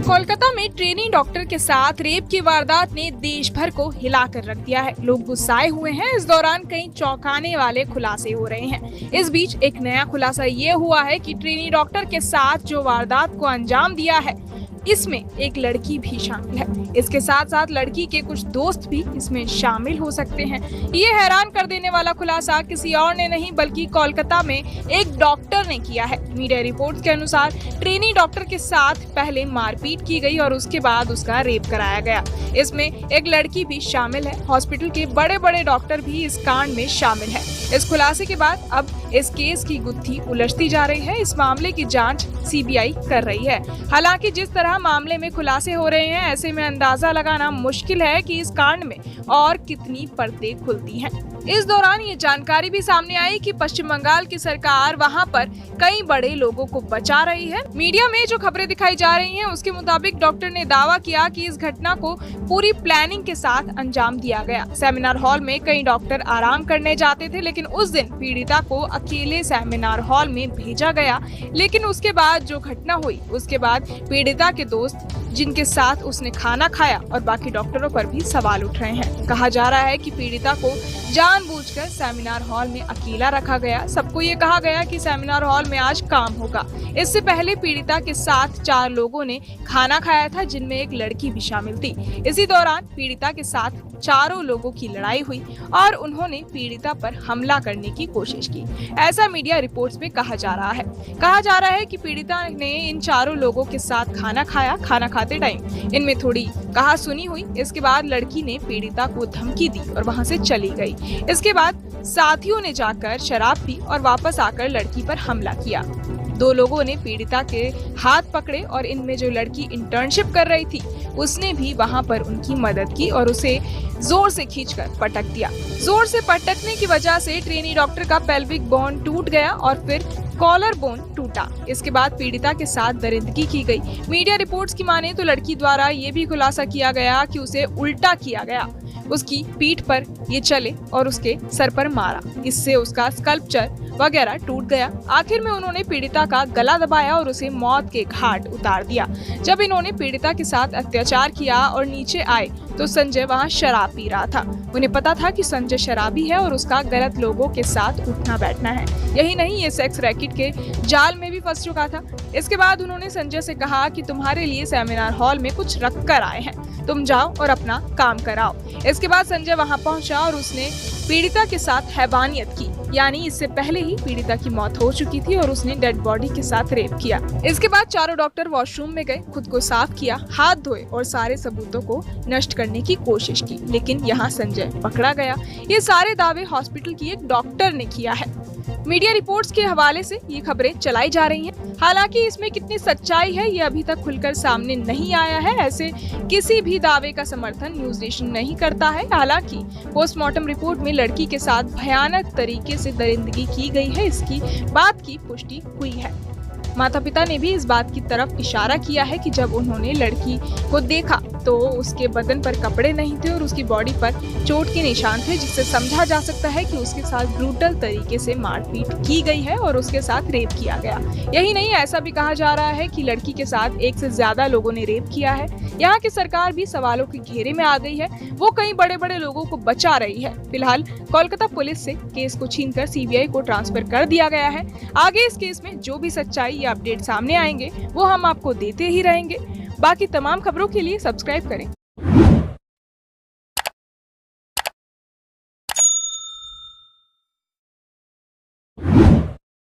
कोलकाता में trainee doctor के साथ रेप की वारदात ने देश भर को हिलाकर रख दिया है। लोग गुस्साए हुए हैं। इस दौरान कई चौंकाने वाले खुलासे हो रहे हैं। इस बीच एक नया खुलासा ये हुआ है कि ट्रेनी डॉक्टर के साथ जो वारदात को अंजाम दिया है, इसमें एक लड़की भी शामिल है। इसके साथ साथ लड़की के कुछ दोस्त भी इसमें शामिल हो सकते हैं। ये हैरान कर देने वाला खुलासा किसी और ने नहीं बल्कि कोलकाता में एक डॉक्टर ने किया है। मीडिया रिपोर्ट्स के अनुसार ट्रेनी डॉक्टर के साथ पहले मारपीट की गई और उसके बाद उसका रेप कराया गया। इसमें एक लड़की भी शामिल है। हॉस्पिटल के बड़े बड़े डॉक्टर भी इस कांड में शामिल है। इस खुलासे के बाद अब इस केस की गुत्थी उलझती जा रही है। इस मामले की जांच सीबीआई कर रही है। हालांकि जिस तरह मामले में खुलासे हो रहे हैं, ऐसे में अंदाजा लगाना मुश्किल है कि इस कांड में और कितनी परतें खुलती हैं। इस दौरान ये जानकारी भी सामने आई कि पश्चिम बंगाल की सरकार वहां पर कई बड़े लोगों को बचा रही है। मीडिया में जो खबरें दिखाई जा रही हैं, उसके मुताबिक डॉक्टर ने दावा किया कि इस घटना को पूरी प्लानिंग के साथ अंजाम दिया गया। सेमिनार हॉल में कई डॉक्टर आराम करने जाते थे, लेकिन उस दिन पीड़िता को अकेले सेमिनार हॉल में भेजा गया। लेकिन उसके बाद जो घटना हुई, उसके बाद पीड़िता के दोस्त जिनके साथ उसने खाना खाया और बाकी डॉक्टरों पर भी सवाल उठ रहे हैं। कहा जा रहा है कि पीड़िता को जानबूझकर सेमिनार हॉल में अकेला रखा गया। सबको ये कहा गया कि सेमिनार हॉल में आज काम होगा। इससे पहले पीड़िता के साथ 4 लोगों ने खाना खाया था, जिनमें एक लड़की भी शामिल थी। इसी दौरान पीड़िता के साथ 4 लोगों की लड़ाई हुई और उन्होंने पीड़िता पर हमला करने की कोशिश की। ऐसा मीडिया रिपोर्ट्स में कहा जा रहा है। कहा जा रहा है कि पीड़िता ने इन 4 लोगों के साथ खाना खाया। खाना खाते टाइम इनमें थोड़ी कहा सुनी हुई। इसके बाद लड़की ने पीड़िता को धमकी दी और वहां से चली गई। इसके बाद साथियों ने जाकर शराब पी और वापस आकर लड़की पर हमला किया। 2 लोगों ने पीड़िता के हाथ पकड़े और इनमें जो लड़की इंटर्नशिप कर रही थी, उसने भी वहां पर उनकी मदद की और उसे जोर से खींचकर पटक दिया। जोर से पटकने की वजह से ट्रेनी डॉक्टर का पेल्विक बोन टूट गया और फिर कॉलर बोन टूटा। इसके बाद पीड़िता के साथ दरिंदगी की गई। मीडिया रिपोर्ट्स की माने तो लड़की द्वारा ये भी खुलासा किया गया कि उसे उल्टा किया गया, उसकी पीठ पर ये चले और उसके सर पर मारा। इससे उसका स्कल्पचर वगैरह टूट गया। आखिर में उन्होंने पीड़िता का गला दबाया और उसे मौत के घाट उतार दिया। जब इन्होंने पीड़िता के साथ अत्याचार किया और नीचे आए तो संजय वहां शराब पी रहा था। उन्हें पता था कि संजय शराबी है और उसका गलत लोगों के साथ उठना बैठना है। यही नहीं, ये सेक्स रैकेट के जाल में भी फंस चुका था। इसके बाद उन्होंने संजय से कहा कि तुम्हारे लिए सेमिनार हॉल में कुछ रख कर आए हैं, तुम जाओ और अपना काम कराओ। इसके बाद संजय वहां पहुंचा और उसने पीड़िता के साथ हैवानियत की, यानी इससे पहले ही पीड़िता की मौत हो चुकी थी और उसने डेड बॉडी के साथ रेप किया। इसके बाद 4 डॉक्टर वॉशरूम में गए, खुद को साफ किया, हाथ धोए और सारे सबूतों को नष्ट करने की कोशिश की। लेकिन यहाँ संजय पकड़ा गया। ये सारे दावे हॉस्पिटल की एक डॉक्टर ने किया है। मीडिया रिपोर्ट्स के हवाले से ये खबरें चलाई जा रही हैं। हालांकि इसमें कितनी सच्चाई है, ये अभी तक खुलकर सामने नहीं आया है। ऐसे किसी भी दावे का समर्थन न्यूज नेशन नहीं करता है। हालांकि पोस्टमार्टम रिपोर्ट में लड़की के साथ भयानक तरीके से दरिंदगी की गई है, इसकी बात की पुष्टि हुई है। माता पिता ने भी इस बात की तरफ इशारा किया है कि जब उन्होंने लड़की को देखा तो उसके बदन पर कपड़े नहीं थे और उसकी बॉडी पर चोट के निशान थे, जिससे समझा जा सकता है कि उसके साथ ब्रूटल तरीके से मारपीट की गई है और उसके साथ रेप किया गया। यही नहीं, ऐसा भी कहा जा रहा है कि लड़की के साथ 1 से ज्यादा लोगों ने रेप किया है। यहाँ की सरकार भी सवालों के घेरे में आ गई है। वो कई बड़े बड़े लोगों को बचा रही है। फिलहाल कोलकाता पुलिस से केस को छीनकर सीबीआई को ट्रांसफर कर दिया गया है। आगे इस केस में जो भी सच्चाई या अपडेट सामने आएंगे वो हम आपको देते ही रहेंगे। बाकी तमाम खबरों के लिए सब्सक्राइब करें।